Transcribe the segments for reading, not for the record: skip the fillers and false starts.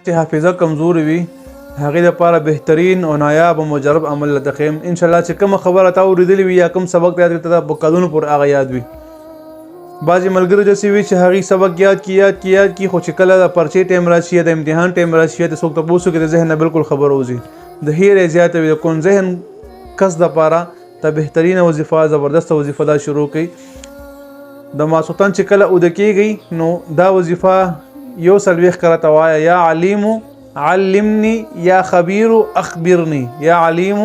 چې حافظه کمزوري وي هغې لپاره بهترین او نایاب او مجرب عمل لته ښیم انشاءالله چې کومه خبره تا اورېدلې وي یا کوم سبق یاد کړی ته په کلونو پورې هغه یاد وي. بعضې ملګرو داسې وي چې هغې سبق یاد کي خو چې کله د پرچې ټایم راشي یا د امتحان ټایم راشي یا د څوک تپوس وکړي د ذهن نه بالکل خبره وځي د هیرې زیاته وي د کون ذهن کس دپاره ته بهترینه وظیفه زبردسته وظیفه دا شروع کړئ د ماسوتن چې کله اوده کېږئ نو دا وظیفه 140 کرته وایه یا علیمو علمني یا خبیر اخبرني یا علیم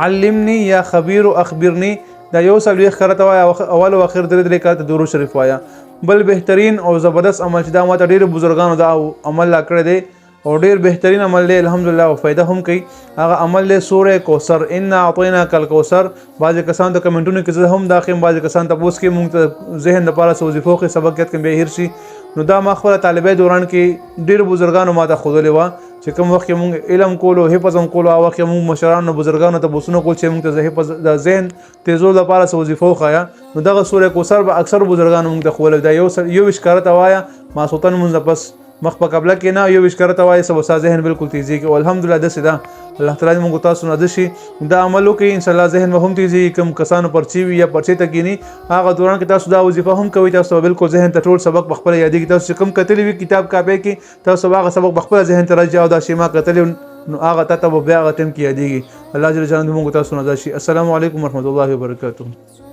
علمني یا خبیر اخبرني دا 140 کرته وایه اول او اخر درې کرته درود شریف وایه. بل بهترین او زبردست عمل چې دا ماته ډېرو بزرګانو دا عمل لا کړی دی او ډېر بهترین عمل دی الحمدلله او فایده هم کوي هغه عمل دی سوره کوثر انا اعطیناک الکوثر. بعضې کسان ته کمنټونو کې زه هم دا ښیم بعضې کسان تپوس کوي مونږ ته ذهن دپاره څه وظیفو کې سبق یاد کړم بیا هیر شي نو دا ما خپله طالبۍ دوران کې ډېرو بزرګانو ما ته ښودلې وه چې کوم وخت کې مونږ علم کولو حفظ هم کولو هغه وخت کې مونږ مشرانو بزرګانو ته تپوسونه کول چې مونږ ته حفظ د ذهن تیزولو لپاره څه وظیفه وښایه نو دغه سوره کوثر به اکثر بزرګانو مونږ ته ښوولی دا 21 کرته وایه ماسوتن مونځ نه پس مخ په قبله کې نه 21 کرته وایي سبا ستا ذهن بالکل تیزیږي او الحمدلله داسې ده الله تعالی دې موږ تاسو نه ده شي دا عمل وکړئ انشاءالله ذهن به هم تیزیږي کوم کسانو پرچې وي یا پرچې ته کیني هغه دوران کې تاسو دا وظیفه هم کوئ تاسو به بالکل ذهن ته ټول سبق پخپله یادېږي تاسو چې کوم کتلی وي کتاب کاپۍ کې تاسو به هغه سبق پخپله ذهن ته راځي او دا شی ما کتلی نو هغه تا ته به بیا هغه ټایم کې یادېږي. الله جل جلاله موږ تاسو نه ده شي. السلام علیکم ورحمة الله وبرکاته.